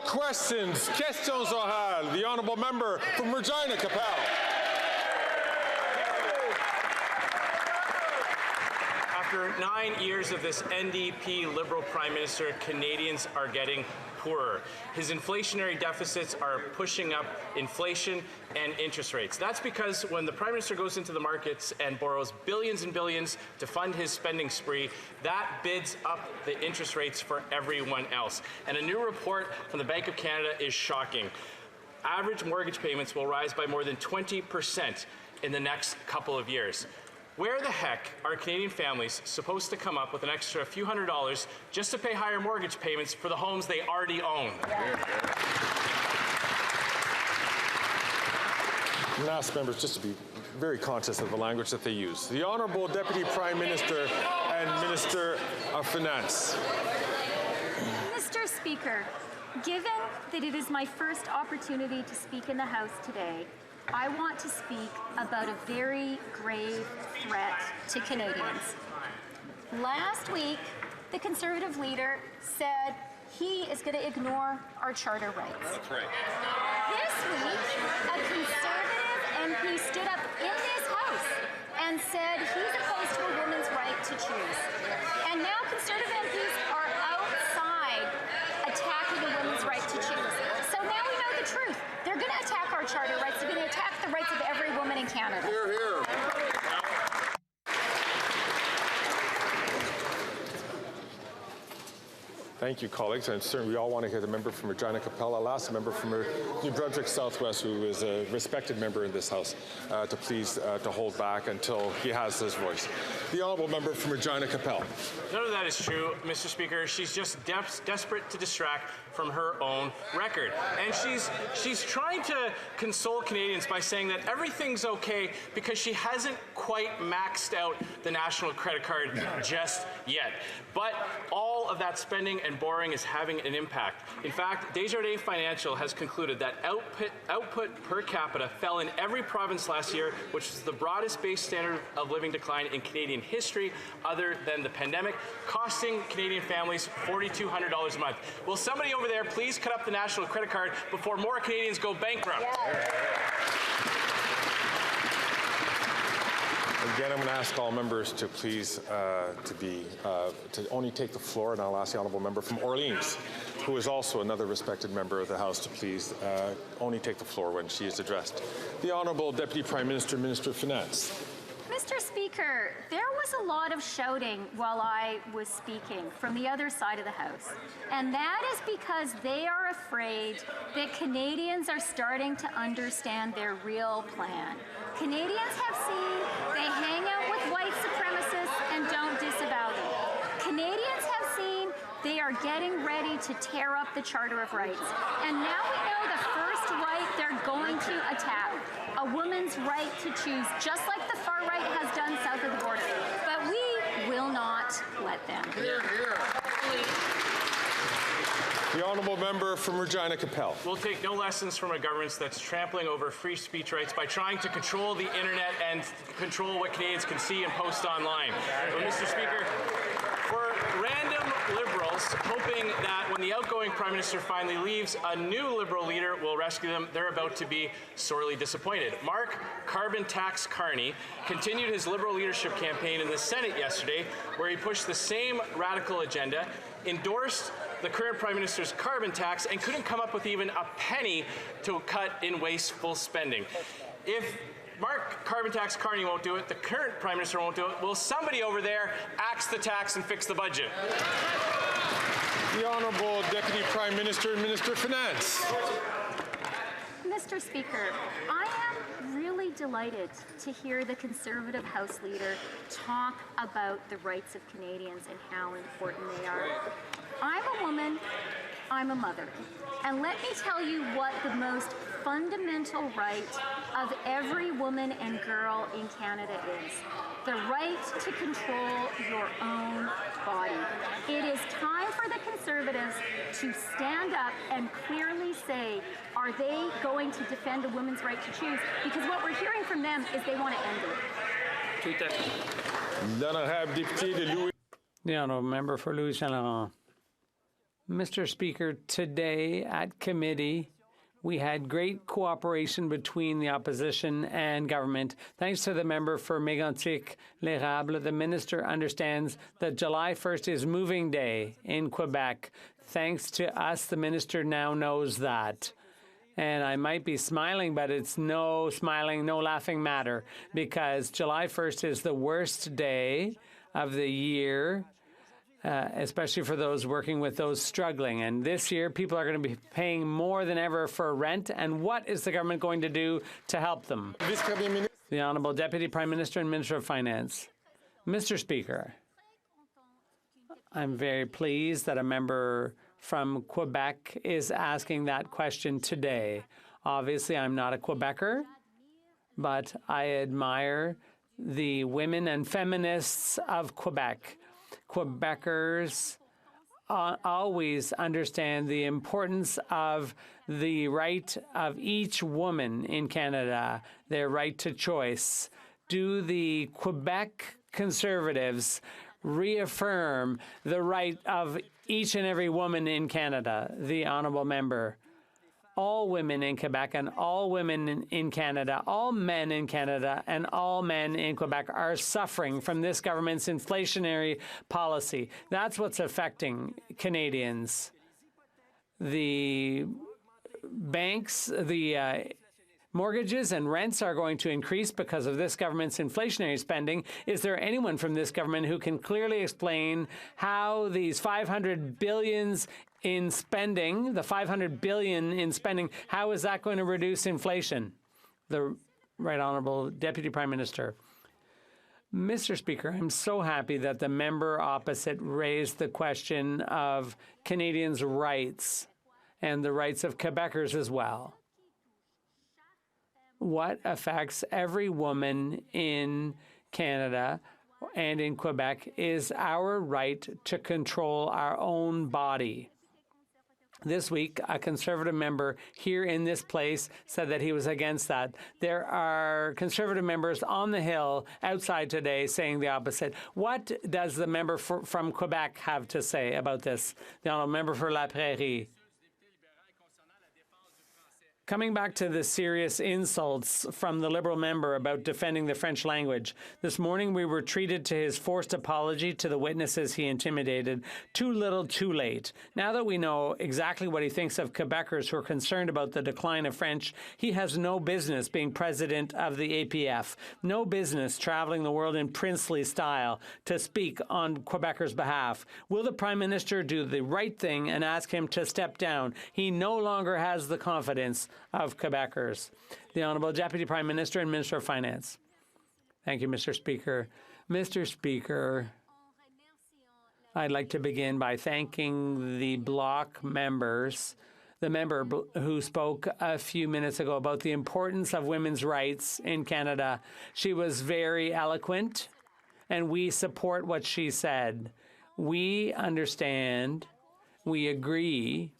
questions. Questions orales. The honourable member from Regina Capel. After 9 years of this NDP Liberal Prime Minister, Canadians are getting poorer. His inflationary deficits are pushing up inflation and interest rates. That's because when the Prime Minister goes into the markets and borrows billions and billions to fund his spending spree, that bids up the interest rates for everyone else. And a new report from the Bank of Canada is shocking. Average mortgage payments will rise by more than 20% in the next couple of years. Where the heck are Canadian families supposed to come up with an extra few $100s just to pay higher mortgage payments for the homes they already own? I'm going to ask members just to be very conscious of the language that they use. The Honourable Deputy Prime Minister and Minister of Finance. Mr. Speaker, given that it is my first opportunity to speak in the House today, I want to speak about a very grave threat to Canadians. Last week, the Conservative leader said he is going to ignore our charter rights. That's right. This week, a Conservative MP stood up in this House and said he's opposed to a woman's right to choose. And now Conservative MPs are outside attacking a woman's right to choose. So now we know the truth. They're going to attack our charter rights. They're going to attack the rights of every woman in Canada. Hear, hear. Thank you, colleagues. And certainly we all want to hear the member from Regina Capel. I'll ask the member from New Brunswick Southwest, who is a respected member in this House, to please to hold back until he has his voice. The honourable member from Regina Capel. None of that is true, Mr. Speaker. She's just desperate to distract from her own record. And she's trying to console Canadians by saying that everything's okay because she hasn't quite maxed out the national credit card just yet. But all of that spending and borrowing is having an impact. In fact, Desjardins Financial has concluded that output per capita fell in every province last year, which is the broadest base standard of living decline in Canadian history other than the pandemic, costing Canadian families $4,200 a month. Will somebody over there please cut up the national credit card before more Canadians go bankrupt? Again, I'm going to ask all members to please to only take the floor, and I'll ask the honourable member from Orleans, who is also another respected member of the House, to please only take the floor when she is addressed. The Honourable Deputy Prime Minister, Minister of Finance. Mr. Speaker, there was a lot of shouting while I was speaking from the other side of the House. And that is because they are afraid that Canadians are starting to understand their real plan. Canadians have seen they hang out with white supremacists and don't disavow them. Canadians have seen they are getting ready to tear up the Charter of Rights. And now we know the first right they're going to attack, a woman's right to choose, just like the far right has done south of the border. But we will not let them. Hear, hear. The honourable member from Regina Capel. We'll take no lessons from a government that's trampling over free speech rights by trying to control the internet and control what Canadians can see and post online. But, Mr. Speaker, for random Liberals hoping that when the outgoing Prime Minister finally leaves, a new Liberal leader will rescue them, they're about to be sorely disappointed. Mark Carbon Tax Carney continued his Liberal leadership campaign in the Senate yesterday, where he pushed the same radical agenda, endorsed the current Prime Minister's carbon tax, and couldn't come up with even a penny to cut in wasteful spending. If Mark Carbon Tax Carney won't do it, the current Prime Minister won't do it, will somebody over there axe the tax and fix the budget? The Honourable Deputy Prime Minister and Minister of Finance. Mr. Speaker, I am really delighted to hear the Conservative House Leader talk about the rights of Canadians and how important they are. I'm a woman, I'm a mother, and let me tell you what the most fundamental right of every woman and girl in Canada is. The right to control your own body. It is time for the Conservatives to stand up and clearly say, are they going to defend a woman's right to choose? Because what we're hearing from them is they want to end it. Then I have Deputy de Louis. The honourable member for Louis Saint Laurent. Mr. Speaker, today at committee, we had great cooperation between the opposition and government. Thanks to the member for Mégantic-L'Érable, the minister understands that July 1st is moving day in Quebec. Thanks to us, the minister now knows that. And I might be smiling, but it's no smiling, no laughing matter, because July 1st is the worst day of the year, especially for those working with those struggling. And this year, people are going to be paying more than ever for rent. And what is the government going to do to help them? The Honourable Deputy Prime Minister and Minister of Finance. Mr. Speaker, I'm very pleased that a member from Quebec is asking that question today. Obviously, I'm not a Quebecer, but I admire the women and feminists of Quebec. Quebecers always understand the importance of the right of each woman in Canada, their right to choice. Do the Quebec Conservatives reaffirm the right of each and every woman in Canada? The honourable member. All women in Quebec and all women in Canada, all men in Canada and all men in Quebec are suffering from this government's inflationary policy. That's what's affecting Canadians. The banks, the mortgages and rents are going to increase because of this government's inflationary spending. Is there anyone from this government who can clearly explain how these 500 billions in spending, the 500 billion in spending, how is that going to reduce inflation? The Right Honourable Deputy Prime Minister. Mr. Speaker, I'm so happy that the member opposite raised the question of Canadians' rights and the rights of Quebecers as well. What affects every woman in Canada and in Quebec is our right to control our own body. This week, a Conservative member here in this place said that he was against that. There are Conservative members on the Hill outside today saying the opposite. What does the member from Quebec have to say about this? The honourable member for La Prairie. Coming back to the serious insults from the Liberal member about defending the French language, this morning we were treated to his forced apology to the witnesses he intimidated. Too little, too late. Now that we know exactly what he thinks of Quebecers who are concerned about the decline of French, he has no business being president of the APF, no business traveling the world in princely style to speak on Quebecers' behalf. Will the Prime Minister do the right thing and ask him to step down? He no longer has the confidence of Quebecers. The Honourable Deputy Prime Minister and Minister of Finance. Thank you, Mr. Speaker. Mr. Speaker, I'd like to begin by thanking the Bloc members, the member who spoke a few minutes ago about the importance of women's rights in Canada. She was very eloquent, and we support what she said. We understand, we agree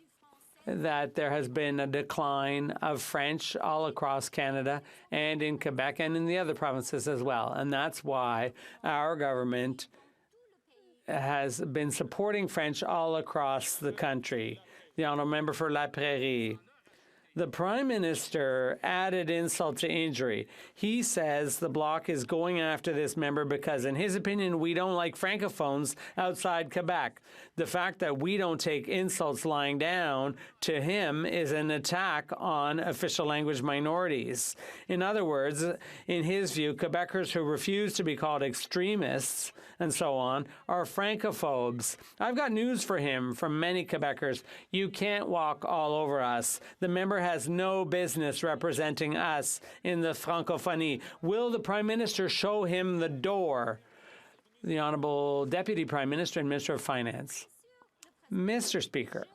that there has been a decline of French all across Canada and in Quebec and in the other provinces as well. And that's why our government has been supporting French all across the country. The honourable member for La Prairie. The Prime Minister added insult to injury. He says the Bloc is going after this member because, in his opinion, we don't like Francophones outside Quebec. The fact that we don't take insults lying down to him is an attack on official language minorities. In other words, in his view, Quebecers who refuse to be called extremists and so on are Francophobes. I've got news for him from many Quebecers. You can't walk all over us. The member has no business representing us in the Francophonie. Will the Prime Minister show him the door? The Honourable Deputy Prime Minister and Minister of Finance. Mr. Speaker,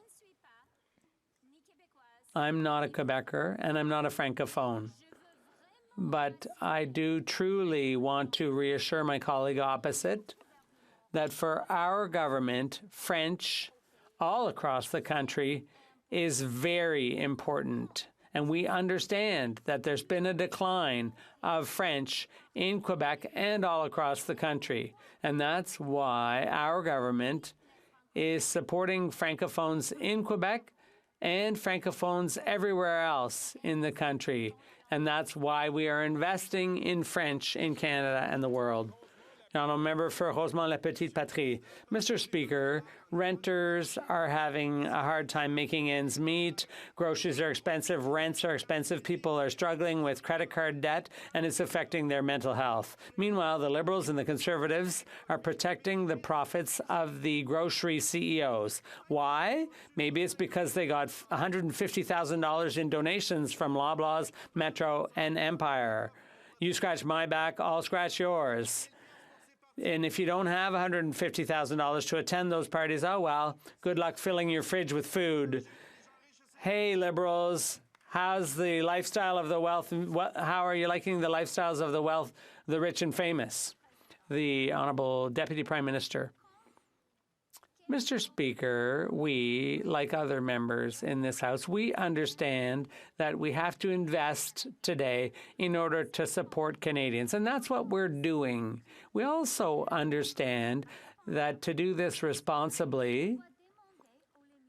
I'm not a Quebecer and I'm not a Francophone. But I do truly want to reassure my colleague opposite that for our government, French all across the country is very important. And we understand that there's been a decline of French in Quebec and all across the country. And that's why our government is supporting Francophones in Quebec and Francophones everywhere else in the country. And that's why we are investing in French in Canada and the world. Honourable Member for Rosemont-la-Petite-Patrie. Mr. Speaker, renters are having a hard time making ends meet. Groceries are expensive, rents are expensive, people are struggling with credit card debt, and it's affecting their mental health. Meanwhile, the Liberals and the Conservatives are protecting the profits of the grocery CEOs. Why? Maybe it's because they got $150,000 in donations from Loblaws, Metro, and Empire. You scratch my back, I'll scratch yours. And if you don't have $150,000 to attend those parties, oh well, good luck filling your fridge with food. Hey, Liberals, how's the lifestyle of the wealth? How are you liking the lifestyles of the wealth, the rich and famous? The Honourable Deputy Prime Minister. Mr. Speaker, we, like other members in this House, we understand that we have to invest today in order to support Canadians, and that's what we're doing. We also understand that to do this responsibly,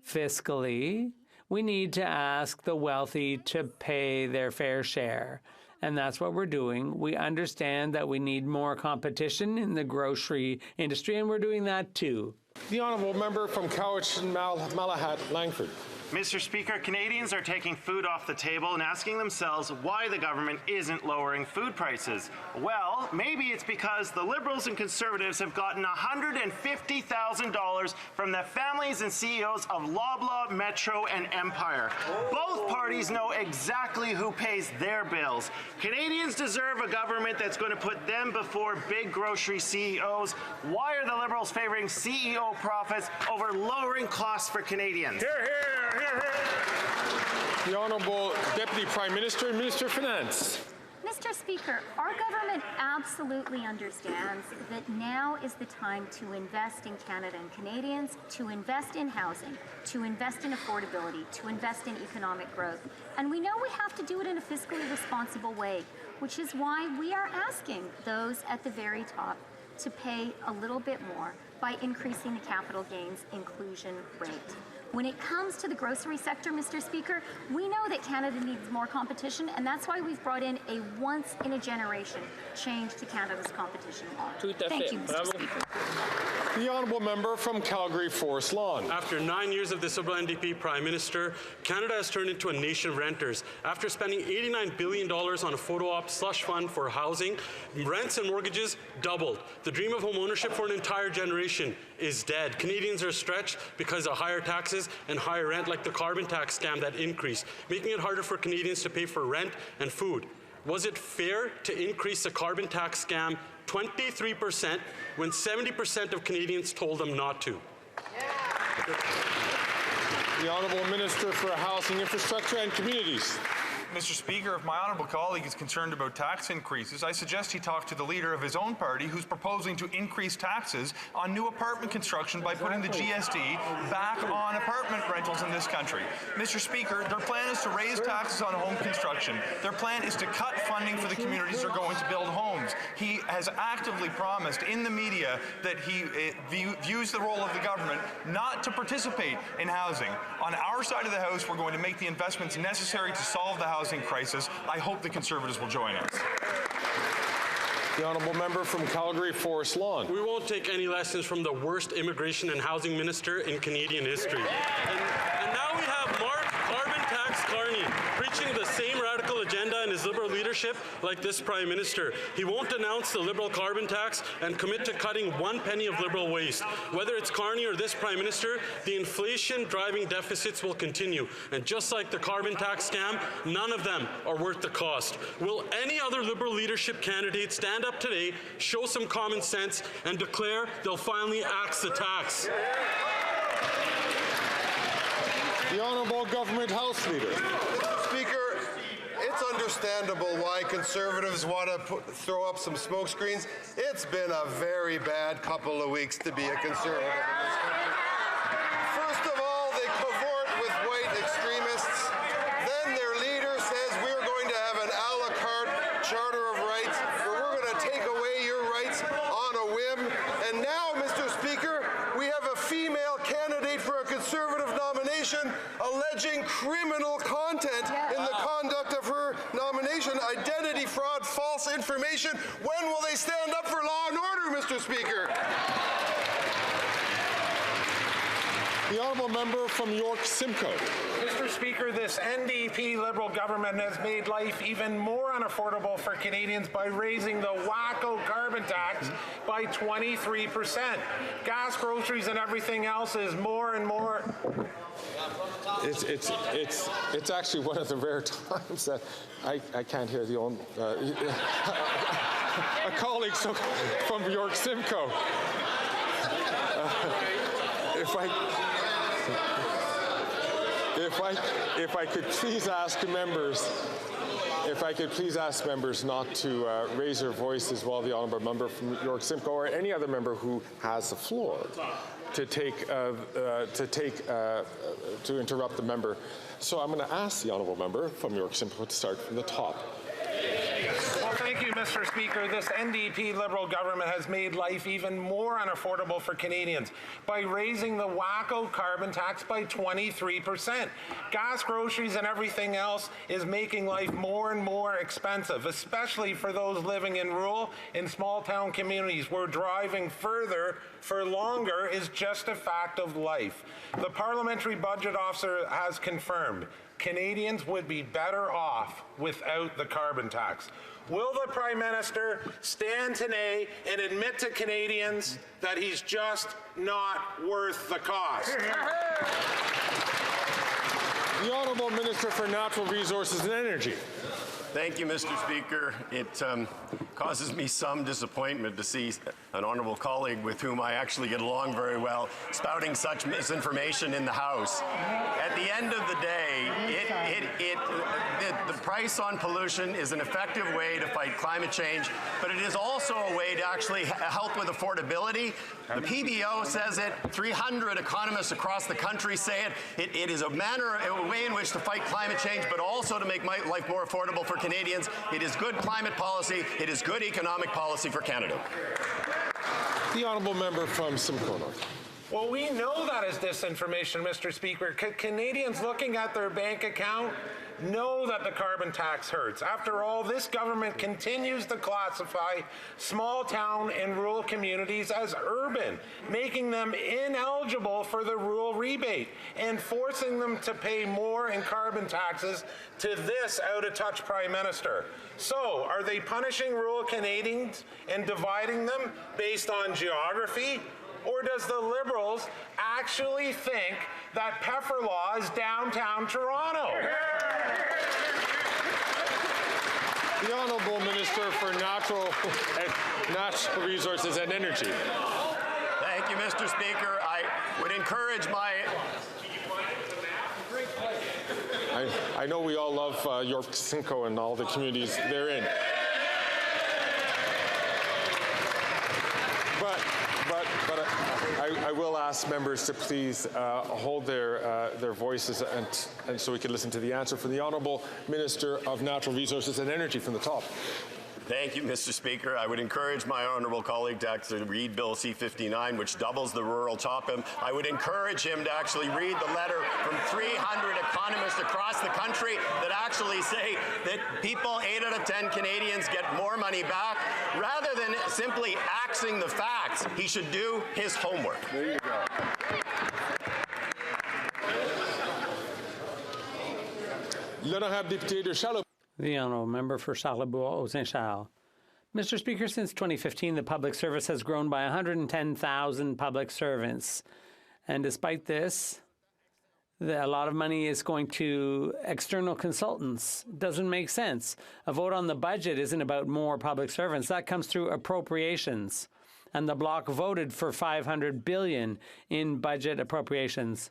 fiscally, we need to ask the wealthy to pay their fair share. And that's what we're doing. We understand that we need more competition in the grocery industry, and we're doing that too. The Honourable Member from Cowichan Malahat Langford. Mr. Speaker, Canadians are taking food off the table and asking themselves why the government isn't lowering food prices. Well, maybe it's because the Liberals and Conservatives have gotten $150,000 from the families and CEOs of Loblaw, Metro, and Empire. Both parties know exactly who pays their bills. Canadians deserve a government that's going to put them before big grocery CEOs. Why are the Liberals favoring CEO profits over lowering costs for Canadians? Hear, hear. The Honourable Deputy Prime Minister and Minister of Finance. Mr. Speaker, our government absolutely understands that now is the time to invest in Canada and Canadians, to invest in housing, to invest in affordability, to invest in economic growth. And we know we have to do it in a fiscally responsible way, which is why we are asking those at the very top to pay a little bit more by increasing the capital gains inclusion rate. When it comes to the grocery sector, Mr. Speaker, we know that Canada needs more competition, and that's why we've brought in a once-in-a-generation change to Canada's competition law. Thank you, Mr. Speaker. The Honourable Member from Calgary Forest Lawn. After 9 years of this Liberal NDP Prime Minister, Canada has turned into a nation of renters. After spending $89 billion on a photo op slush fund for housing, rents and mortgages doubled. The dream of home ownership for an entire generation is dead. Canadians are stretched because of higher taxes and higher rent, like the carbon tax scam that increased, making it harder for Canadians to pay for rent and food. Was it fair to increase the carbon tax scam 23% when 70% of Canadians told them not to? The Honourable Minister for Housing, Infrastructure and Communities. Mr. Speaker, if my honourable colleague is concerned about tax increases, I suggest he talk to the leader of his own party who's proposing to increase taxes on new apartment construction by putting the GST back on apartment rentals in this country. Mr. Speaker, their plan is to raise taxes on home construction. Their plan is to cut funding for the communities they're going to build homes. He has actively promised in the media that he views the role of the government not to participate in housing. On our side of the House, we're going to make the investments necessary to solve the housing crisis. I hope the Conservatives will join us. The Honourable Member from Calgary Forest Lawn. We won't take any lessons from the worst immigration and housing minister in Canadian history. And now we have Mark Carbon Tax Carney preaching the same radical agenda in his Liberal leadership like this Prime Minister. He won't denounce the Liberal carbon tax and commit to cutting 1 penny of Liberal waste. Whether it's Carney or this Prime Minister, the inflation-driving deficits will continue. And just like the carbon tax scam, none of them are worth the cost. Will any other Liberal leadership candidate stand up today, show some common sense, and declare they'll finally axe the tax? The Honourable Government House Leader. Speaker, it's understandable why Conservatives want to throw up some smoke screens. It's been a very bad couple of weeks to be a Conservative in this country. First of all, they cavort with white extremists. Then their leader says we're going to have an a la carte Charter of Rights where we're going to take away your rights on a whim. And now, Mr. Speaker, we have a female candidate nomination alleging criminal content in the conduct of her nomination, identity fraud, false information. When will they stand up for law and order, Mr. Speaker? The honourable member from York Simcoe. Mr. Speaker, this NDP Liberal government has made life even more unaffordable for Canadians by raising the wacko carbon tax by 23%. Gas, groceries, and everything else is more and more. It's actually one of the rare times that I can't hear the own a colleague from York Simcoe. If I could please ask members not to raise their voices while the honourable member from York Simcoe or any other member who has the floor to interrupt the member. So I'm going to ask the honourable member from York Simcoe to start from the top. Well, thank you, Mr. Speaker. This NDP Liberal government has made life even more unaffordable for Canadians by raising the wacko carbon tax by 23%. Gas, groceries, and everything else is making life more and more expensive, especially for those living in rural and small-town communities where driving further for longer is just a fact of life. The Parliamentary Budget Officer has confirmed Canadians would be better off without the carbon tax. Will the Prime Minister stand today and admit to Canadians that he's just not worth the cost? The Honourable Minister for Natural Resources and Energy. Thank you, Mr. Speaker. It causes me some disappointment to see an honourable colleague with whom I actually get along very well spouting such misinformation in the House. At the end of the day, the price on pollution is an effective way to fight climate change, but it is also a way to actually help with affordability. The PBO says it. 300 economists across the country say it. It is a way in which to fight climate change, but also to make life more affordable for Canadians. It is good climate policy. It is good economic policy for Canada. The honourable member from Simcoe North. Well, we know that is disinformation, Mr. Speaker. Canadians looking at their bank account know that the carbon tax hurts. After all, this government continues to classify small town and rural communities as urban, making them ineligible for the rural rebate and forcing them to pay more in carbon taxes to this out-of-touch Prime Minister. So, are they punishing rural Canadians and dividing them based on geography? Or does the Liberals actually think that Pefferlaw is downtown Toronto? The Honourable Minister for Natural Resources and Energy. Thank you, Mr. Speaker. I would encourage I know we all love York Simcoe and all the communities they're in. But I will ask members to please hold their voices and so we can listen to the answer from the Honourable Minister of Natural Resources and Energy from the top. Thank you, Mr. Speaker. I would encourage my honourable colleague to actually read Bill C-59, which doubles the rural top-up. I would encourage him to actually read the letter from 300 economists across the country that actually say that people, 8 out of 10 Canadians, get more money back. Rather than simply axing the facts, he should do his homework. There you go. L'honorable député de Charlebourg. The honourable member for Charlebourg-Saint-Charles. Mr. Speaker, since 2015, the public service has grown by 110,000 public servants. And despite this, a lot of money is going to external consultants. Doesn't make sense. A vote on the budget isn't about more public servants. That comes through appropriations. And the Bloc voted for $500 billion in budget appropriations.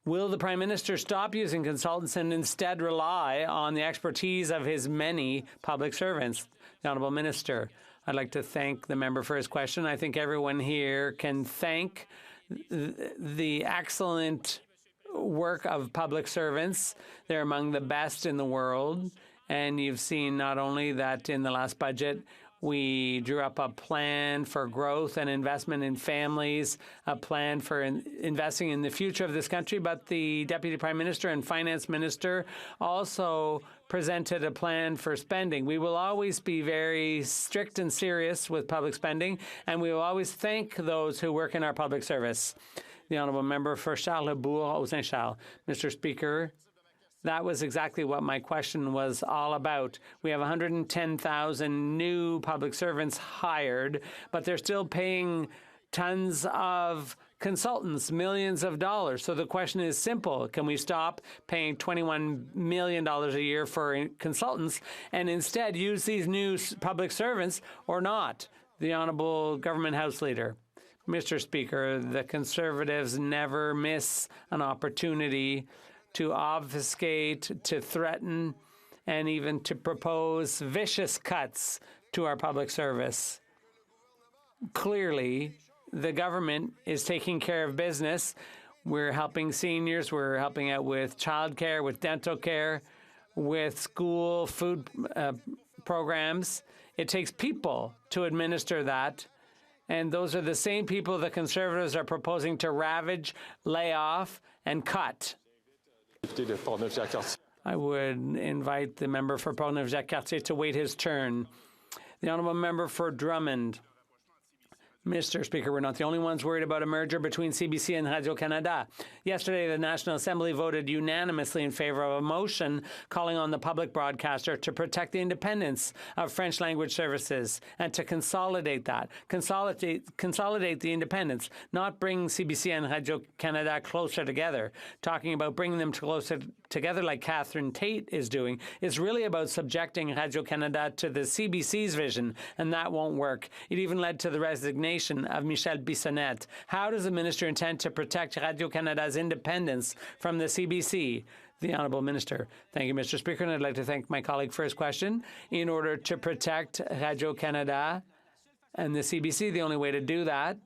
Will the Prime Minister stop using consultants and instead rely on the expertise of his many public servants? The Honourable Minister, I'd like to thank the member for his question. I think everyone here can thank the excellent work of public servants. They're among the best in the world. And you've seen not only that in the last budget, We drew up a plan for growth and investment in families, a plan for investing in the future of this country. But the Deputy Prime Minister and Finance Minister also presented a plan for spending. We will always be very strict and serious with public spending, and we will always thank those who work in our public service. The Honourable Member for Charlesbourg-Saint-Charles. Mr. Speaker, that was exactly what my question was all about. We have 110,000 new public servants hired, but they're still paying tons of consultants millions of dollars. So the question is simple. Can we stop paying $21 million a year for consultants and instead use these new public servants or not? The Honourable Government House Leader. Mr. Speaker, the Conservatives never miss an opportunity to obfuscate, to threaten, and even to propose vicious cuts to our public service. Clearly, the government is taking care of business. We're helping seniors. We're helping out with childcare, with dental care, with school food programs. It takes people to administer that. And those are the same people the Conservatives are proposing to ravage, lay off, and cut. I would invite the member for Portneuf-Jacques-Cartier to wait his turn. The Honourable Member for Drummond. Mr. Speaker, we're not the only ones worried about a merger between CBC and Radio-Canada. Yesterday, the National Assembly voted unanimously in favor of a motion calling on the public broadcaster to protect the independence of French language services and to consolidate that. Consolidate the independence, not bring CBC and Radio-Canada closer together. Talking about bringing them closer together like Catherine Tate is doing is really about subjecting Radio-Canada to the CBC's vision, and that won't work. It even led to the resignation of Michel Bissonnette. How does the minister intend to protect Radio-Canada's independence from the CBC? The Honourable Minister. Thank you, Mr. Speaker, and I'd like to thank my colleague for his question. In order to protect Radio-Canada and the CBC, the only way to do that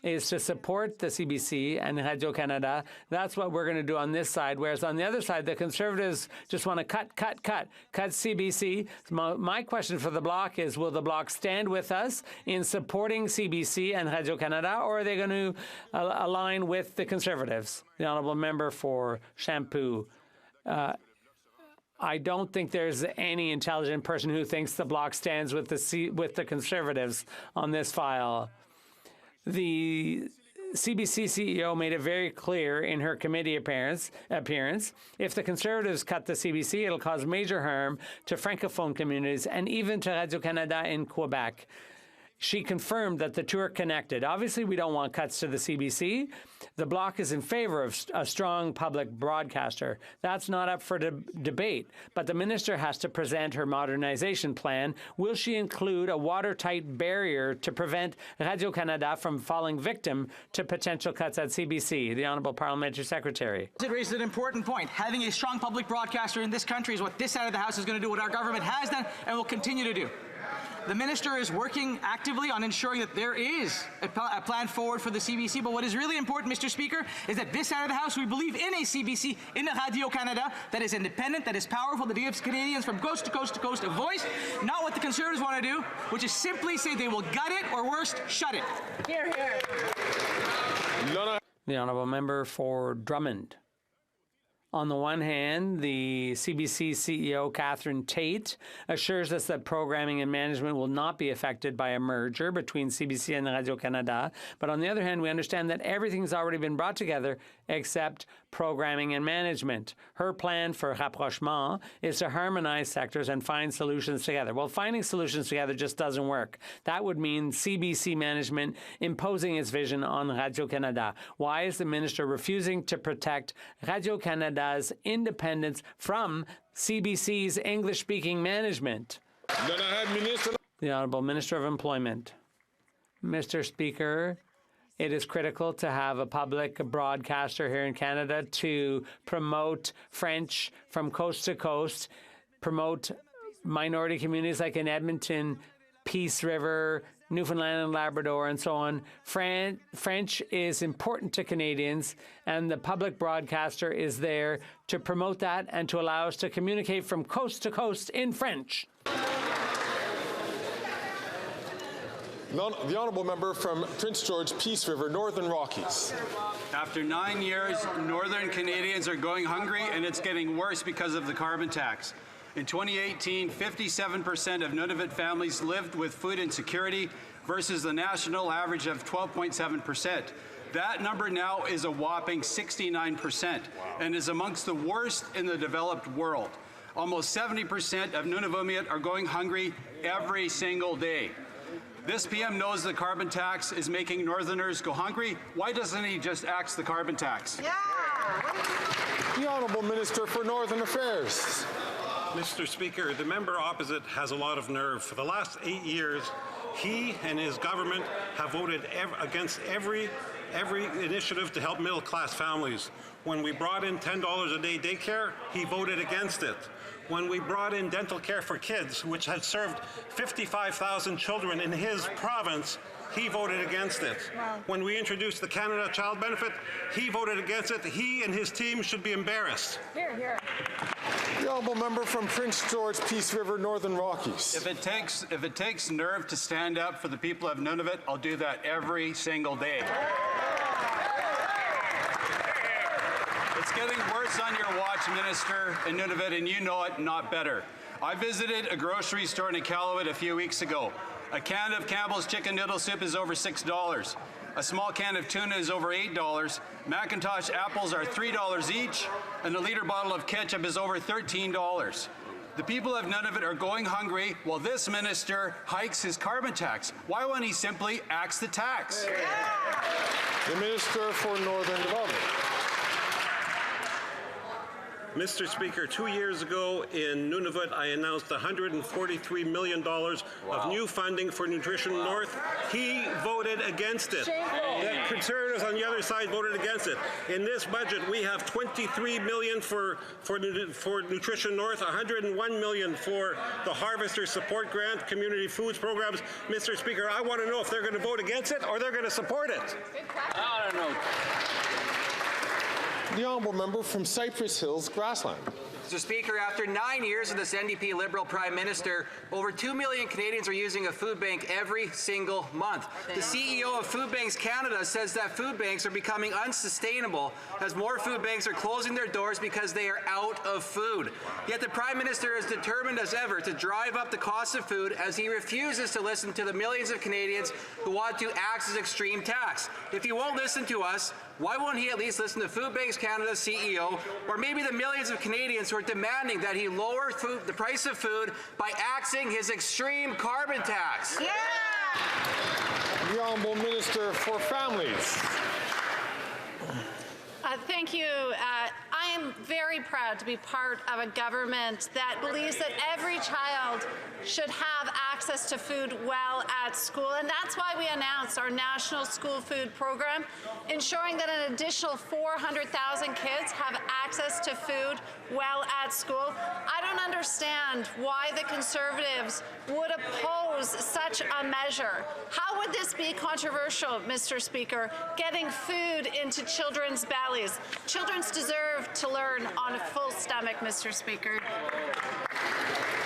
is to support the CBC and Radio-Canada. That's what we're going to do on this side, whereas on the other side, the Conservatives just want to cut CBC. My question for the Bloc is, will the Bloc stand with us in supporting CBC and Radio-Canada, or are they going to align with the Conservatives? The Honourable Member for Champoux. I don't think there's any intelligent person who thinks the Bloc stands with the Conservatives on this file. The CBC CEO made it very clear in her committee appearance, if the Conservatives cut the CBC, it'll cause major harm to Francophone communities and even to Radio-Canada in Quebec. She confirmed that the two are connected. Obviously, we don't want cuts to the CBC. The Bloc is in favor of a strong public broadcaster. That's not up for debate. But the minister has to present her modernization plan. Will she include a watertight barrier to prevent Radio-Canada from falling victim to potential cuts at CBC? The Honourable Parliamentary Secretary. It raises an important point. Having a strong public broadcaster in this country is what this side of the House is going to do, what our government has done and will continue to do. The minister is working actively on ensuring that there is a plan forward for the CBC, but what is really important, Mr. Speaker, is that this side of the House, we believe in a CBC, in a Radio-Canada that is independent, that is powerful, that gives Canadians from coast to coast to coast a voice, not what the Conservatives want to do, which is simply say they will gut it or worse, shut it. Hear, hear. The Honourable Member for Drummond. On the one hand, the CBC CEO, Catherine Tate, assures us that programming and management will not be affected by a merger between CBC and Radio-Canada. But on the other hand, we understand that everything's already been brought together except programming and management. Her plan for rapprochement is to harmonize sectors and find solutions together. Well, finding solutions together just doesn't work. That would mean CBC management imposing its vision on Radio-Canada. Why is the minister refusing to protect Radio-Canada's independence from CBC's English-speaking management? The Honourable Minister of Employment. Mr. Speaker, it is critical to have a public broadcaster here in Canada to promote French from coast to coast, promote minority communities like in Edmonton, Peace River, Newfoundland and Labrador, and so on. French is important to Canadians, and the public broadcaster is there to promote that and to allow us to communicate from coast to coast in French. The honourable member from Prince George, Peace River, Northern Rockies. After 9 years, Northern Canadians are going hungry, and it's getting worse because of the carbon tax. In 2018, 57% of Nunavut families lived with food insecurity versus the national average of 12.7%. That number now is a whopping 69% and is amongst the worst in the developed world. Almost 70% of Nunavummiut are going hungry every single day. This PM knows the carbon tax is making Northerners go hungry. Why doesn't he just axe the carbon tax? Yeah. The Honourable Minister for Northern Affairs. Mr. Speaker, the member opposite has a lot of nerve. For the last 8 years, he and his government have voted against every initiative to help middle-class families. When we brought in $10 a day daycare, he voted against it. When we brought in dental care for kids, which had served 55,000 children in his province, he voted against it. Wow. When we introduced the Canada Child Benefit, he voted against it. He and his team should be embarrassed. Here, here. The honourable member from Prince George, Peace River, Northern Rockies. If it takes nerve to stand up for the people of Nunavut, I'll do that every single day. It's getting worse on your watch, Minister, in Nunavut, and you know it not better. I visited a grocery store in Iqaluit a few weeks ago. A can of Campbell's chicken noodle soup is over $6. A small can of tuna is over $8. Macintosh apples are $3 each, and a liter bottle of ketchup is over $13. The people of Nunavut are going hungry while this minister hikes his carbon tax. Why won't he simply axe the tax? The Minister for Northern Development. Mr. Speaker, 2 years ago in Nunavut, I announced $143 million of new funding for Nutrition North. He voted against it. The Conservatives on the other side voted against it. In this budget, we have $23 million for Nutrition North, $101 million for the Harvester Support Grant, Community Foods Programs. Mr. Speaker, I want to know if they're going to vote against it or they're going to support it. I don't know. The honourable member from Cypress Hills, Grassland. Mr. Speaker, after 9 years of this NDP Liberal Prime Minister, over 2 million Canadians are using a food bank every single month. The CEO of Food Banks Canada says that food banks are becoming unsustainable as more food banks are closing their doors because they are out of food. Yet the Prime Minister is determined as ever to drive up the cost of food as he refuses to listen to the millions of Canadians who want to axe his extreme tax. If he won't listen to us, why won't he at least listen to Food Banks Canada's CEO or maybe the millions of Canadians who are demanding that he lower the price of food by axing his extreme carbon tax? Yeah! The Honourable Minister for Families. Thank you. I am very proud to be part of a government that believes that every child should have access to food while at school, and that's why we announced our National School Food Program, ensuring that an additional 400,000 kids have access to food while at school. I don't understand why the Conservatives would oppose such a measure. How would this be controversial, Mr. Speaker, getting food into children's bellies? Children deserve to learn on a full stomach, Mr. Speaker.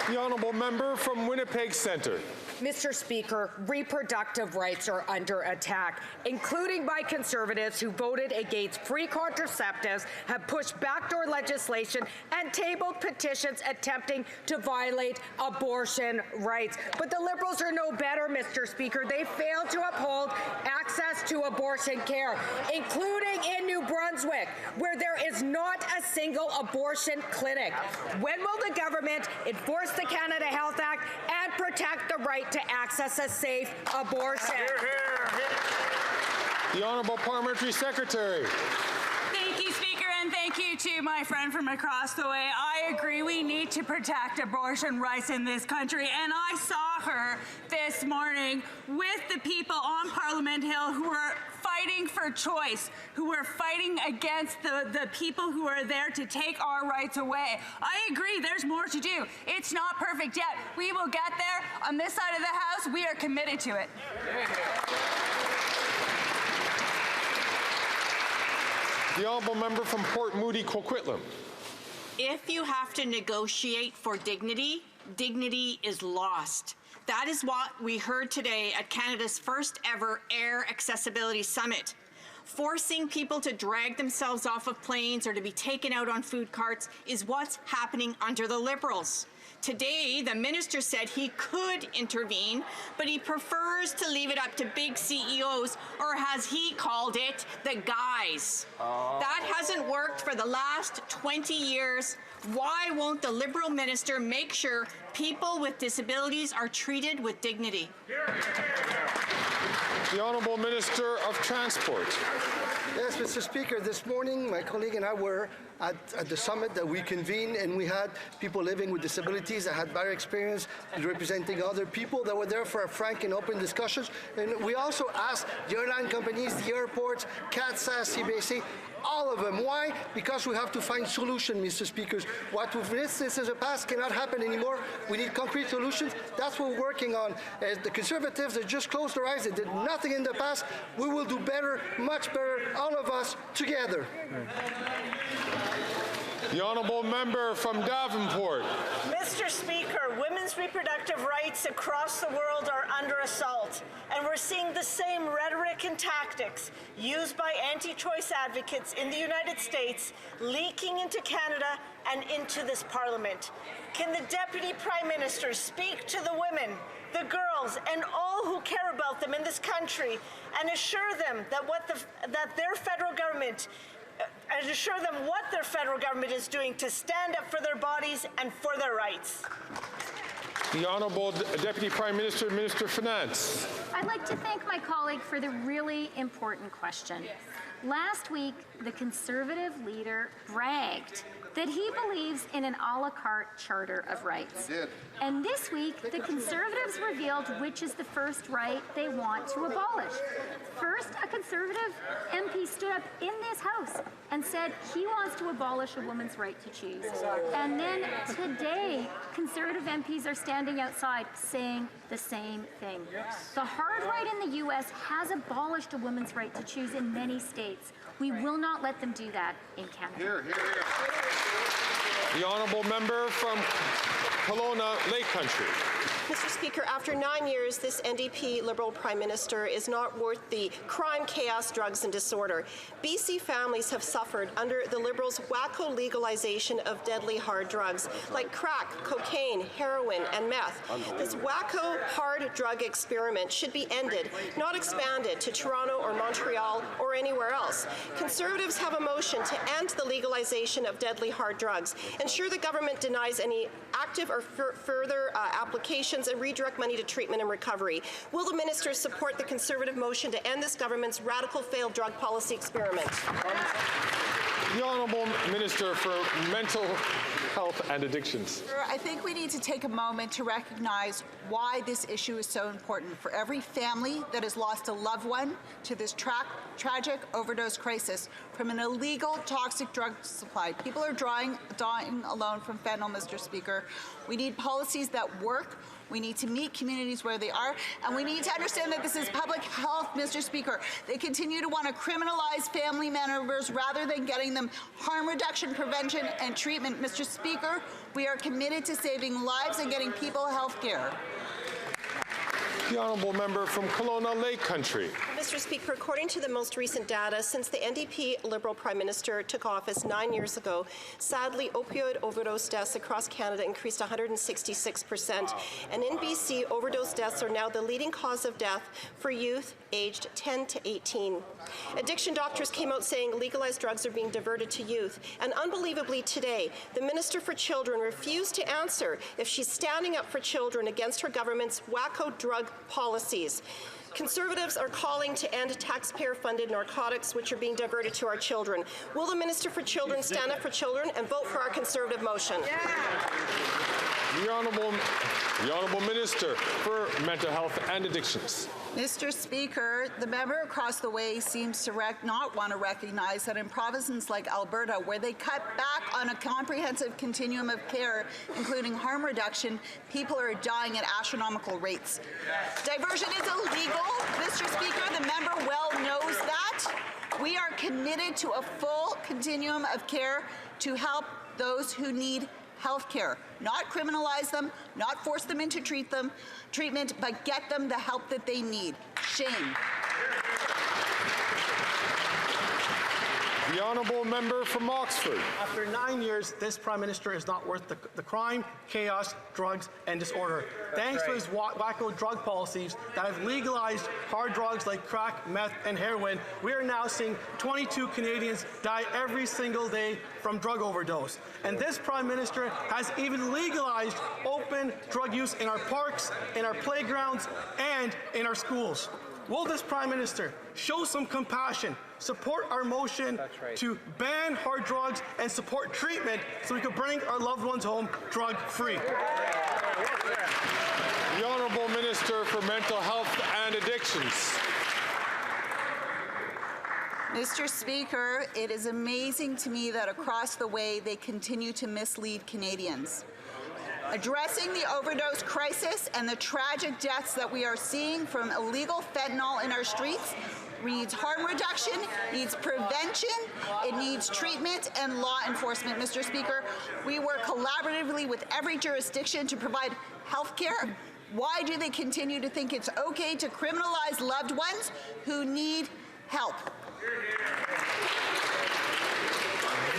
The honourable member from Winnipeg Centre. Mr. Speaker, reproductive rights are under attack, including by Conservatives who voted against free contraceptives, have pushed backdoor legislation, and tabled petitions attempting to violate abortion rights. But the Liberals are no better, Mr. Speaker. They failed to uphold access to abortion care, including in New Brunswick, where there is not a single abortion clinic. When will the government enforce the Canada Health Act and protect the right to access a safe abortion? Hear, hear, hear. The Honourable Parliamentary Secretary. Thank you, Speaker, and thank you to my friend from across the way. I agree we need to protect abortion rights in this country, and I saw her this morning with the people on Parliament Hill who are fighting for choice, who are fighting against the people who are there to take our rights away. I agree, there's more to do. It's not perfect yet. We will get there. On this side of the House, we are committed to it. The honourable member from Port Moody, Coquitlam. If you have to negotiate for dignity, dignity is lost. That is what we heard today at Canada's first ever Air Accessibility Summit. Forcing people to drag themselves off of planes or to be taken out on food carts is what's happening under the Liberals. Today, the minister said he could intervene, but he prefers to leave it up to big CEOs, or as he called it, the guys. That hasn't worked for the last 20 years. Why won't the Liberal minister make sure people with disabilities are treated with dignity? The Honourable Minister of Transport. Yes, Mr. Speaker, this morning my colleague and I were at the summit that we convened, and we had people living with disabilities that had better experience representing other people that were there for a frank and open discussions. And we also asked the airline companies, the airports, CATSA, CBC, all of them. Why? Because we have to find solutions, Mr. Speakers. What we've witnessed in the past cannot happen anymore. We need concrete solutions. That's what we're working on. The Conservatives that just closed their eyes, they did nothing in the past. We will do better, much better, all of us together. The Honourable Member from Davenport. Mr. Speaker, women's reproductive rights across the world are under assault, and we're seeing the same rhetoric and tactics used by anti-choice advocates in the United States leaking into Canada and into this Parliament. Can the Deputy Prime Minister speak to the women, the girls, and all who care about them in this country and assure them that their federal government is doing to stand up for their bodies and for their rights? The Honourable Deputy Prime Minister, Minister of Finance. I'd like to thank my colleague for the really important question. Last week, the Conservative leader bragged that he believes in an a la carte charter of rights. And this week, the Conservatives revealed which is the first right they want to abolish. First, a Conservative MP stood up in this House and said he wants to abolish a woman's right to choose. And then today, Conservative MPs are standing outside saying the same thing. The hard right in the U.S. has abolished a woman's right to choose in many states. We will not let them do that in Canada. The Honourable Member from Kelowna Lake Country. Mr. Speaker, after 9 years, this NDP Liberal Prime Minister is not worth the crime, chaos, drugs and disorder. BC families have suffered under the Liberals' wacko legalization of deadly hard drugs like crack, cocaine, heroin and meth. This wacko hard drug experiment should be ended, not expanded to Toronto or Montreal or anywhere else. Conservatives have a motion to end the legalization of deadly hard drugs, ensure the government denies any active or further applications and redirect money to treatment and recovery. Will the minister support the Conservative motion to end this government's radical failed drug policy experiment? The Honourable Minister for Mental Health and Addictions. I think we need to take a moment to recognize why this issue is so important for every family that has lost a loved one to this tragic overdose crisis from an illegal toxic drug supply. People are dying alone from fentanyl, Mr. Speaker. We need policies that work. We need to meet communities where they are, and we need to understand that this is public health, Mr. Speaker. They continue to want to criminalize family members rather than getting them harm reduction, prevention, and treatment. Mr. Speaker, we are committed to saving lives and getting people health care. The Honourable Member from Kelowna Lake Country. Mr. Speaker, according to the most recent data, since the NDP Liberal Prime Minister took office 9 years ago, sadly, opioid overdose deaths across Canada increased 166%. And in BC, overdose deaths are now the leading cause of death for youth aged 10 to 18. Addiction doctors came out saying legalized drugs are being diverted to youth. And unbelievably today, the Minister for Children refused to answer if she's standing up for children against her government's wacko drug policies. Conservatives are calling to end taxpayer-funded narcotics, which are being diverted to our children. Will the Minister for Children stand up for children and vote for our Conservative motion? The Honourable Minister for Mental Health and Addictions. Mr. Speaker, the member across the way seems to not want to recognize that in provinces like Alberta, where they cut back on a comprehensive continuum of care, including harm reduction, people are dying at astronomical rates. Diversion is illegal. Mr. Speaker, the member well knows that. We are committed to a full continuum of care to help those who need health care. Not criminalize them, not force them into treatment, but get them the help that they need. Shame. The honourable member from Oxford. After 9 years, this Prime Minister is not worth the crime, chaos, drugs, and disorder. Thanks to his wacko drug policies that have legalized hard drugs like crack, meth, and heroin, we are now seeing 22 Canadians die every single day from drug overdose. And this Prime Minister has even legalized open drug use in our parks, in our playgrounds, and in our schools. Will this Prime Minister show some compassion, support our motion to ban hard drugs and support treatment so we can bring our loved ones home drug-free? The Honourable Minister for Mental Health and Addictions. Mr. Speaker, it is amazing to me that across the way they continue to mislead Canadians. Addressing the overdose crisis and the tragic deaths that we are seeing from illegal fentanyl in our streets needs harm reduction, needs prevention, it needs treatment and law enforcement. Mr. Speaker, we work collaboratively with every jurisdiction to provide health care. Why do they continue to think it's okay to criminalize loved ones who need help?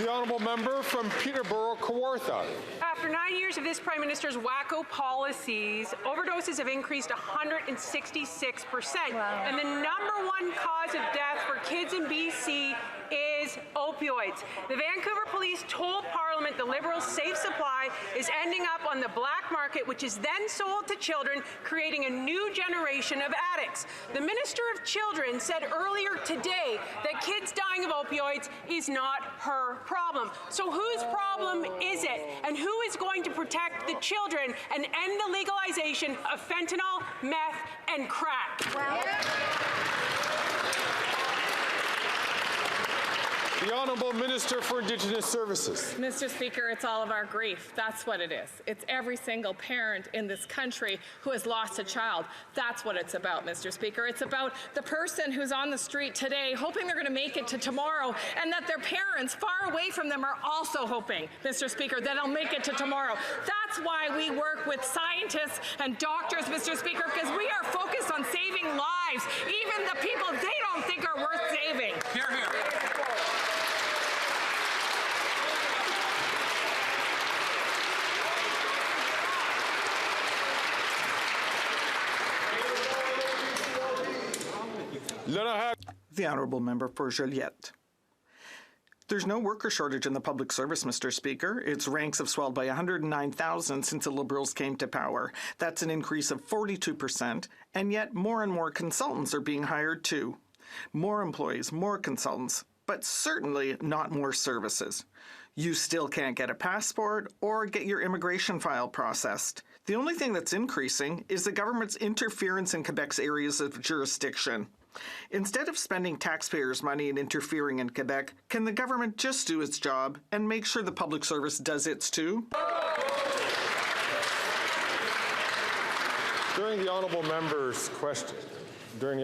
The honourable member from Peterborough, Kawartha. After 9 years of this Prime Minister's wacko policies, overdoses have increased 166%. Wow. And the #1 cause of death for kids in BC is opioids. The Vancouver Police told Parliament the Liberals' safe supply is ending up on the black market, which is then sold to children, creating a new generation of addicts. The Minister of Children said earlier today that kids dying of opioids is not her problem. So whose problem is it? And who is going to protect the children and end the legalization of fentanyl, meth, and crack? The Honourable Minister for Indigenous Services. Mr. Speaker, it's all of our grief. That's what it is. It's every single parent in this country who has lost a child. That's what it's about, Mr. Speaker. It's about the person who's on the street today hoping they're going to make it to tomorrow, and that their parents far away from them are also hoping, Mr. Speaker, that they'll make it to tomorrow. That's why we work with scientists and doctors, Mr. Speaker, because we are focused on saving lives, even the people they don't think are worth saving. Hear, hear. The Honourable Member for Joliette. There's no worker shortage in the public service, Mr. Speaker. Its ranks have swelled by 109,000 since the Liberals came to power. That's an increase of 42%, and yet more and more consultants are being hired too. More employees, more consultants, but certainly not more services. You still can't get a passport or get your immigration file processed. The only thing that's increasing is the government's interference in Quebec's areas of jurisdiction. Instead of spending taxpayers' money and interfering in Quebec, can the government just do its job and make sure the public service does its too? During the honourable member's question, there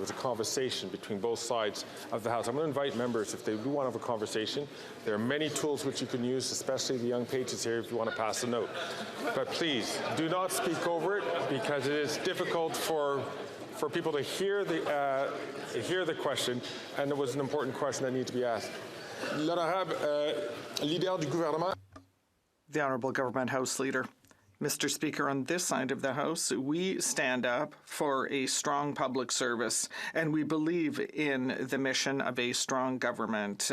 was a conversation between both sides of the House. I'm going to invite members, if they do want to have a conversation, there are many tools which you can use, especially the young pages here if you want to pass a note. But please, do not speak over it, because it is difficult for people to hear the question, and it was an important question that needed to be asked. L'honorable leader du gouvernement. The Honourable Government House Leader. Mr. Speaker, on this side of the House, we stand up for a strong public service, and we believe in the mission of a strong government.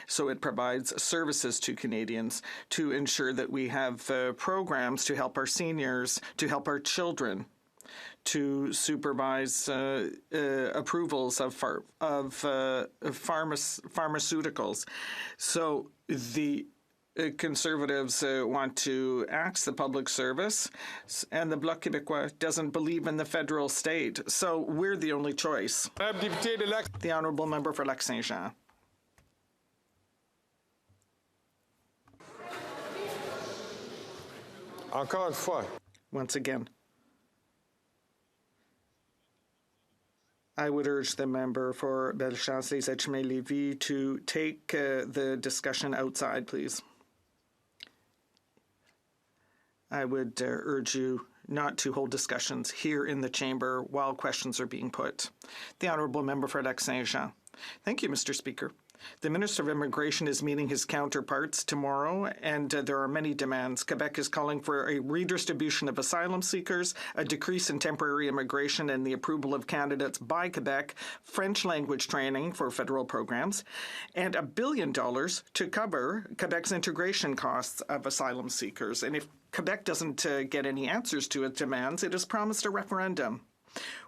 So it provides services to Canadians to ensure that we have programs to help our seniors, to help our children, to supervise approvals of pharmaceuticals. So the Conservatives want to axe the public service, and the Bloc Québécois doesn't believe in the federal state. So we're the only choice. The Honourable Member for Lac-Saint-Jean. Encore une fois. Once again, I would urge the member for Bellechasse-les-Etchemins-Lévis to take the discussion outside, please. I would urge you not to hold discussions here in the chamber while questions are being put. The Honourable Member for Lac-Saint-Jean. Thank you, Mr. Speaker. The Minister of Immigration is meeting his counterparts tomorrow, and there are many demands. Quebec is calling for a redistribution of asylum seekers, a decrease in temporary immigration and the approval of candidates by Quebec, French language training for federal programs, and $1 billion to cover Quebec's integration costs of asylum seekers. And if Quebec doesn't get any answers to its demands, it has promised a referendum.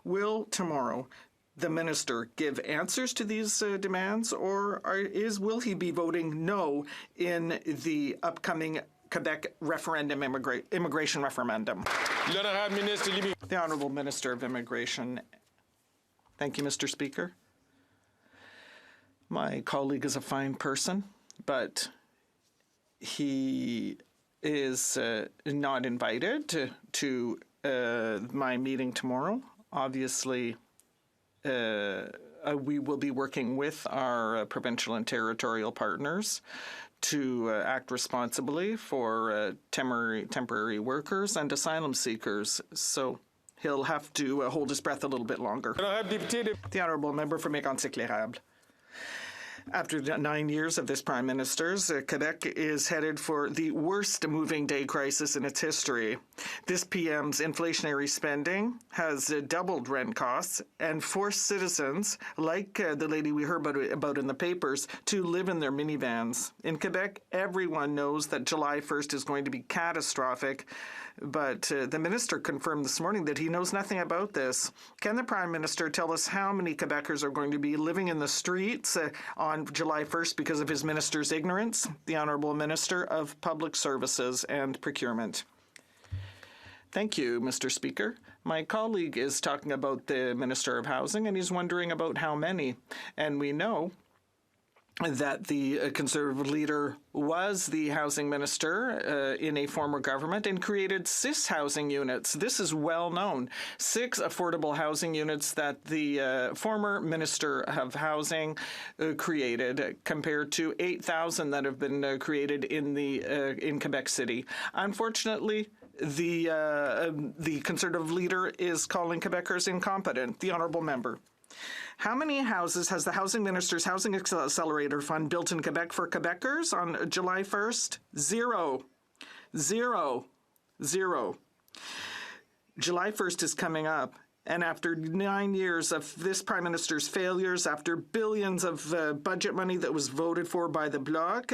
Will tomorrow the minister give answers to these demands, or will he be voting no in the upcoming Quebec referendum, immigration referendum? The Honourable Minister of Immigration. Thank you, Mr. Speaker. My colleague is a fine person, but he is not invited to my meeting tomorrow. Obviously, we will be working with our provincial and territorial partners to act responsibly for temporary workers and asylum seekers. So he'll have to hold his breath a little bit longer. The Honourable Member for Mégantic-L'Érable. After 9 years of this Prime Minister's, Quebec is headed for the worst moving day crisis in its history. This PM's inflationary spending has doubled rent costs and forced citizens, like the lady we heard about in the papers, to live in their minivans. In Quebec, everyone knows that July 1st is going to be catastrophic, but the minister confirmed this morning that he knows nothing about this. Can the Prime Minister tell us how many Quebecers are going to be living in the streets on July 1st because of his minister's ignorance? The Honourable Minister of Public Services and Procurement. Thank you, Mr. Speaker. My colleague is talking about the Minister of Housing, and he's wondering about how many. And we know that the Conservative leader was the housing minister in a former government and created 6 housing units. This is well known. 6 affordable housing units that the former Minister of Housing created, compared to 8,000 that have been created in Quebec City. Unfortunately, the Conservative leader is calling Quebecers incompetent. The Honourable Member. How many houses has the Housing Minister's Housing Accelerator Fund built in Quebec for Quebecers on July 1st? 0. 0. 0. July 1st is coming up. And after 9 years of this Prime Minister's failures, after billions of budget money that was voted for by the Bloc,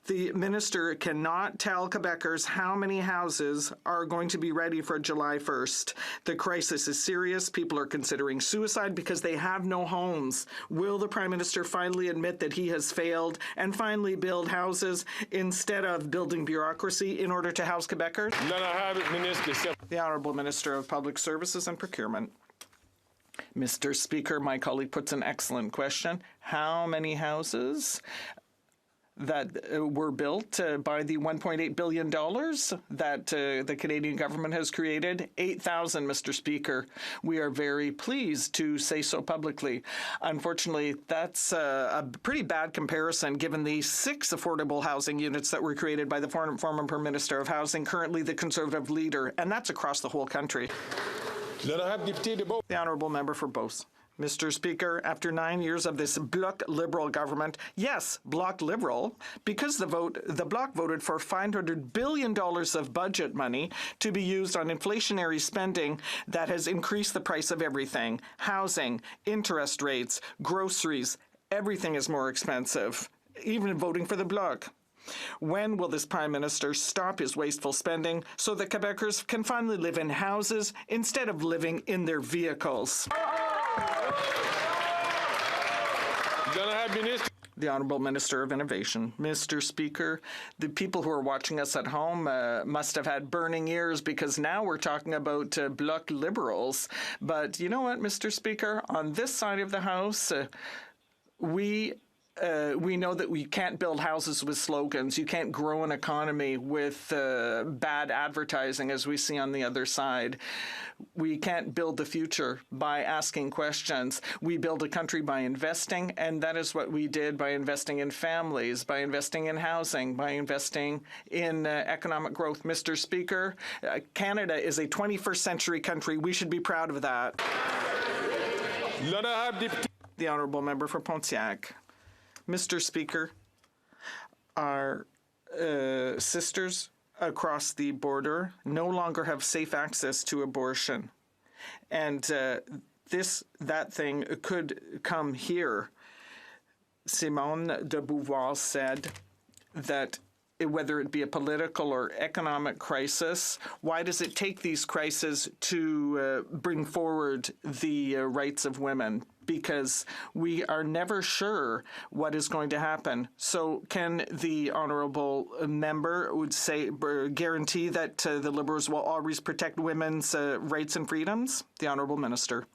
the Minister cannot tell Quebecers how many houses are going to be ready for July 1st. The crisis is serious. People are considering suicide because they have no homes. Will the Prime Minister finally admit that he has failed and finally build houses instead of building bureaucracy in order to house Quebecers? The Honourable Minister of Public Services and Procurement. Mr. Speaker, my colleague puts an excellent question. How many houses that were built by the $1.8 billion that the Canadian government has created? 8,000, Mr. Speaker. We are very pleased to say so publicly. Unfortunately, that's a pretty bad comparison given the 6 affordable housing units that were created by the former Prime Minister of Housing, currently the Conservative leader, and that's across the whole country. The Honourable Member for Beauce. Mr. Speaker, after 9 years of this Bloc Liberal government, yes, Bloc Liberal, because the Bloc voted for $500 billion of budget money to be used on inflationary spending that has increased the price of everything. Housing, interest rates, groceries, everything is more expensive, even voting for the Bloc. When will this Prime Minister stop his wasteful spending so that Quebecers can finally live in houses instead of living in their vehicles? The Honourable Minister of Innovation. Mr. Speaker, the people who are watching us at home must have had burning ears because now we're talking about Bloc Liberals. But you know what, Mr. Speaker? On this side of the House, we we know that we can't build houses with slogans. You can't grow an economy with bad advertising, as we see on the other side. We can't build the future by asking questions. We build a country by investing, and that is what we did by investing in families, by investing in housing, by investing in economic growth. Mr. Speaker, Canada is a 21st century country. We should be proud of that. The Honourable Member for Pontiac. Mr. Speaker, our sisters across the border no longer have safe access to abortion. And that thing could come here. Simone de Beauvoir said that whether it be a political or economic crisis, why does it take these crises to bring forward the rights of women? Because we are never sure what is going to happen. So can the honourable member guarantee that the Liberals will always protect women's rights and freedoms? The honourable minister.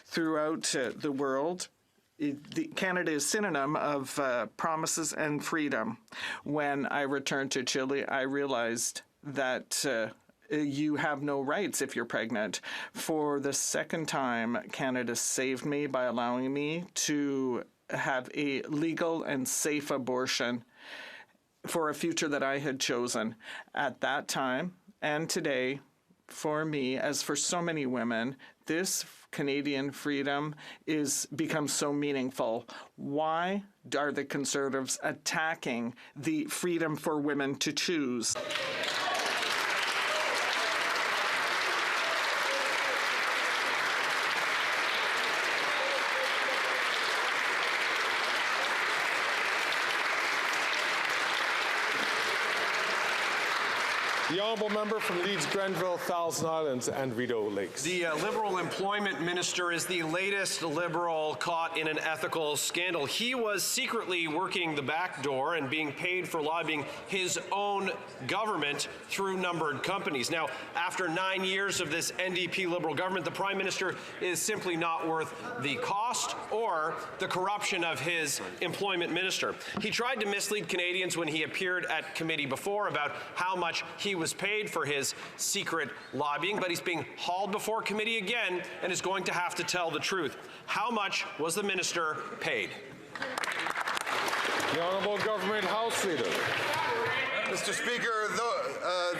Throughout the world, Canada is synonym of promises and freedom. When I returned to Chile, I realized that you have no rights if you're pregnant. For the second time, Canada saved me by allowing me to have a legal and safe abortion for a future that I had chosen. At that time and today, for me, as for so many women, this Canadian freedom becomes so meaningful. Why are the Conservatives attacking the freedom for women to choose? The honourable member from Leeds, Grenville, Thousand Islands and Rideau Lakes. The Liberal Employment Minister is the latest Liberal caught in an ethical scandal. He was secretly working the back door and being paid for lobbying his own government through numbered companies. Now, after 9 years of this NDP Liberal government, the Prime Minister is simply not worth the cost or the corruption of his employment minister. He tried to mislead Canadians when he appeared at committee before about how much he was paid for his secret lobbying, but he's being hauled before committee again and is going to have to tell the truth. How much was the minister paid? The Honourable Government House Leader. Mr. Speaker,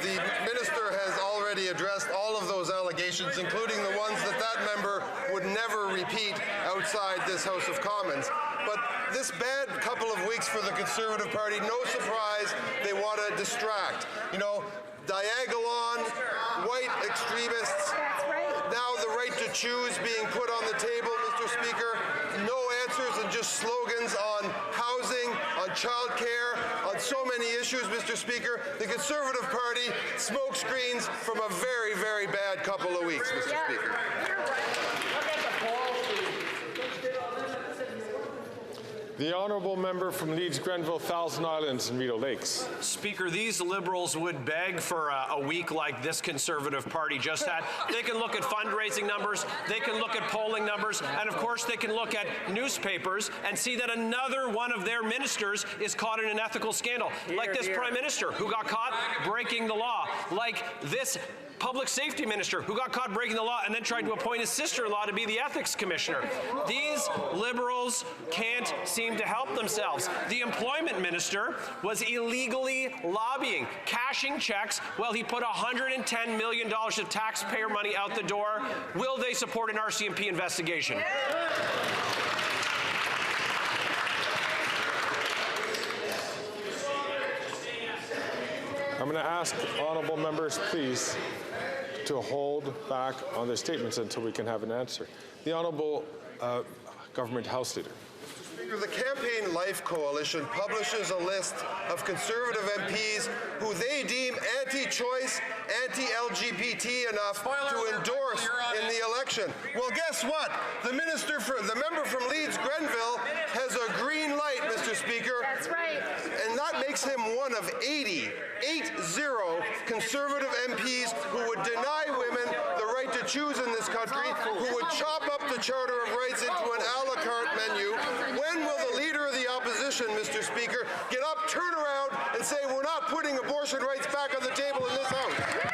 the minister has already addressed all of those allegations, including the ones that member would never repeat outside this House of Commons. But this bad couple of weeks for the Conservative Party, no surprise, they want to distract. You know, Diagolon, white extremists, now the right to choose being put on the table, Mr. Speaker. No answers and just slogans on housing, on child care, on so many issues, Mr. Speaker. The Conservative Party smoke screens from a very, very bad couple of weeks, Mr. Speaker. The honourable member from Leeds, Grenville, Thousand Islands and Rideau Lakes. Speaker, these Liberals would beg for a week like this Conservative Party just had. They can look at fundraising numbers, they can look at polling numbers, and of course they can look at newspapers and see that another one of their ministers is caught in an ethical scandal. Like this Prime Minister who got caught breaking the law. Like this public safety minister who got caught breaking the law and then tried to appoint his sister-in-law to be the ethics commissioner. These Liberals can't seem to help themselves. The employment minister was illegally lobbying, cashing checks while he put $110 million of taxpayer money out the door. Will they support an RCMP investigation? I'm going to ask honourable members, please, to hold back on their statements until we can have an answer. The honourable Government House Leader. The Campaign Life Coalition publishes a list of Conservative MPs who they deem anti-choice, anti-LGBT enough to endorse in the election. Well, guess what? The member from Leeds Grenville has a green light, Mr. Speaker. That's right. And that makes him one of 80 Conservative MPs who would deny women the right right to choose in this country, who would chop up the Charter of Rights into an a la carte menu. When will the Leader of the Opposition, Mr. Speaker, get up, turn around, and say we're not putting abortion rights back on the table in this House?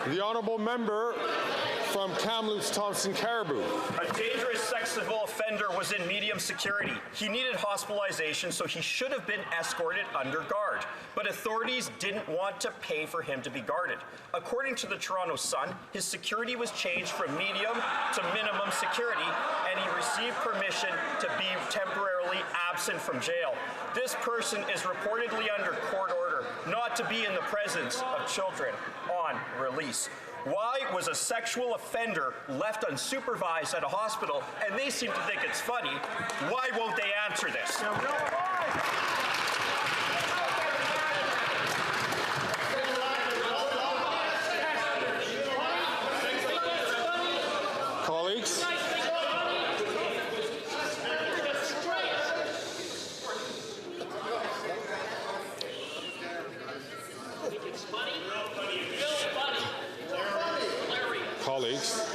The honourable member from Kamloops Thompson Caribou. A dangerous sexual offender was in medium security. He needed hospitalization, so he should have been escorted under guard. But authorities didn't want to pay for him to be guarded. According to the Toronto Sun, his security was changed from medium to minimum security, and he received permission to be temporarily absent from jail. This person is reportedly under court order not to be in the presence of children on release. Why was a sexual offender left unsupervised at a hospital, and they seem to think it's funny? Why won't they answer this? Colleagues? Colleagues?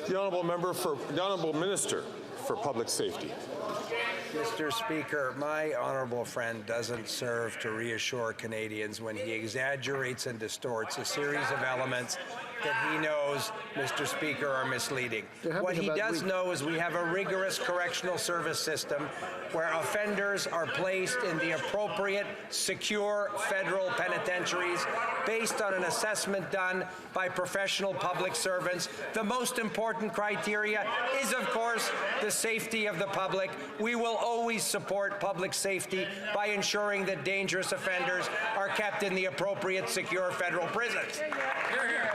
The Honourable Minister for Public Safety. Mr. Speaker, my honourable friend doesn't serve to reassure Canadians when he exaggerates and distorts a series of elements that he knows, Mr. Speaker, are misleading. What he does know is we have a rigorous correctional service system where offenders are placed in the appropriate, secure federal penitentiaries based on an assessment done by professional public servants. The most important criteria is, of course, the safety of the public. We will always support public safety by ensuring that dangerous offenders are kept in the appropriate, secure federal prisons. Hear, hear.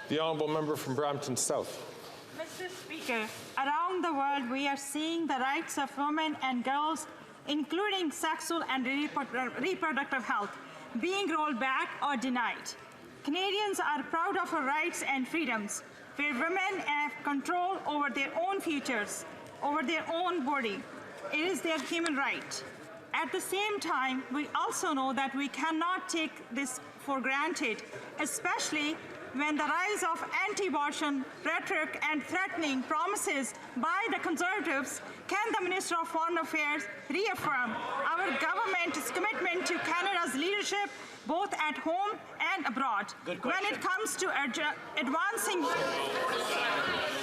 The honourable member from Brampton South. Mr. Speaker, around the world we are seeing the rights of women and girls, including sexual and reproductive health, being rolled back or denied. Canadians are proud of our rights and freedoms, where women have control over their own futures, over their own body. It is their human right. At the same time, we also know that we cannot take this for granted, especially when the rise of anti-abortion rhetoric and threatening promises by the Conservatives. Can the Minister of Foreign Affairs reaffirm our government's commitment to Canada's leadership both at home and abroad when it comes to advancing?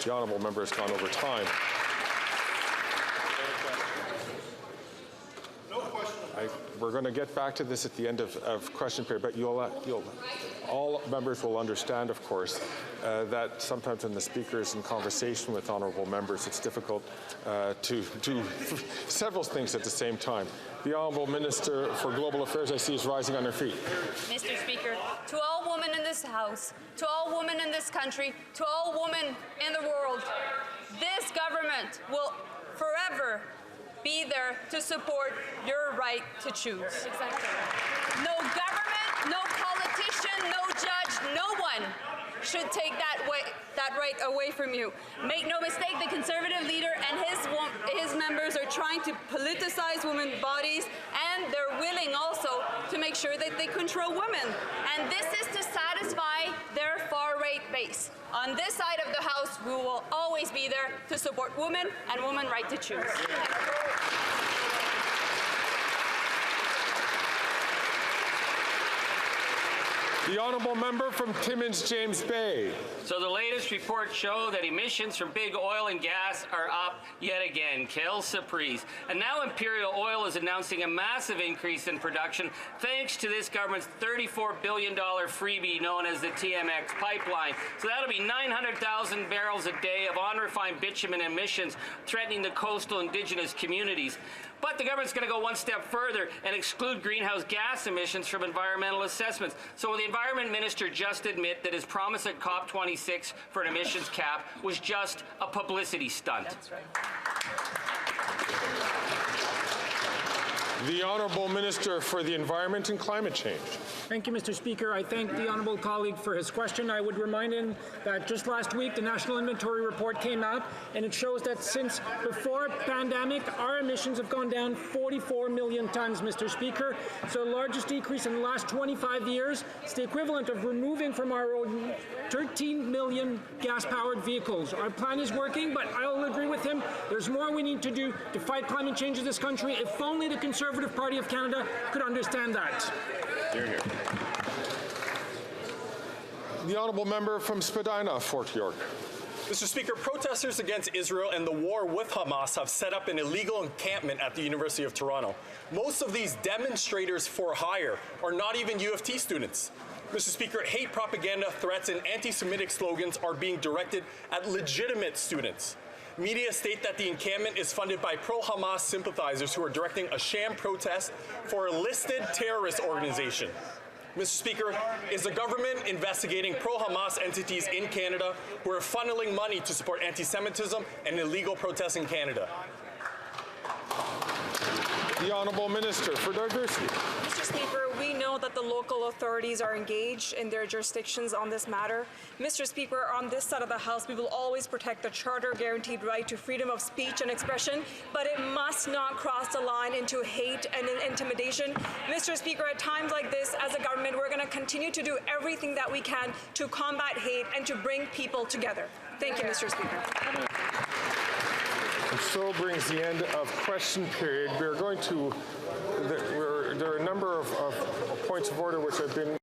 The honourable member has gone over time. We're going to get back to this at the end of question period, but all members will understand, of course, that sometimes when the speaker is in conversation with honourable members, it's difficult to do several things at the same time. The Honourable Minister for Global Affairs, I see, is rising on her feet. Mr. Speaker, to all women in this House, to all women in this country, to all women in the world, this government will forever be there to support your right to choose. Exactly. No government, no politician, no judge, no one should take that right away from you. Make no mistake, the Conservative leader and his members are trying to politicize women's bodies, and they're willing also to make sure that they control women. And this is to satisfy their far-right base. On this side of the House, we will always be there to support women and women's right to choose. The honourable member from Timmins James Bay. So the latest reports show that emissions from big oil and gas are up yet again. Quelle surprise. And now Imperial Oil is announcing a massive increase in production thanks to this government's $34 billion freebie known as the TMX pipeline. So that'll be 900,000 barrels a day of unrefined bitumen emissions threatening the coastal indigenous communities. But the government's going to go one step further and exclude greenhouse gas emissions from environmental assessments. So will the Environment Minister just admit that his promise at COP26 for an emissions cap was just a publicity stunt? That's right. The Honourable Minister for the Environment and Climate Change. Thank you, Mr. Speaker. I thank the honourable colleague for his question. I would remind him that just last week the National Inventory Report came out, and it shows that since before pandemic, our emissions have gone down 44 million tons, Mr. Speaker. So the largest decrease in the last 25 years. It's the equivalent of removing from our road 13 million gas-powered vehicles. Our plan is working, but I'll agree with him. There's more we need to do to fight climate change in this country. If only the Conservative Party of Canada could understand that. Hear, hear. The honourable member from Spadina, Fort York. Mr. Speaker, protesters against Israel and the war with Hamas have set up an illegal encampment at the University of Toronto. Most of these demonstrators for hire are not even U of T students. Mr. Speaker, hate propaganda, threats, and anti-Semitic slogans are being directed at legitimate students. Media state that the encampment is funded by pro-Hamas sympathizers who are directing a sham protest for a listed terrorist organization. Mr. Speaker, is the government investigating pro-Hamas entities in Canada who are funneling money to support anti-Semitism and illegal protests in Canada? The Honourable Minister for Diversity. Mr. Speaker, we know that the local authorities are engaged in their jurisdictions on this matter. Mr. Speaker, on this side of the House, we will always protect the Charter-guaranteed right to freedom of speech and expression, but it must not cross the line into hate and intimidation. Mr. Speaker, at times like this, as a government, we're going to continue to do everything that we can to combat hate and to bring people together. Thank you, Mr. Speaker. And so brings the end of question period. We're going to, there are a number of points of order which have been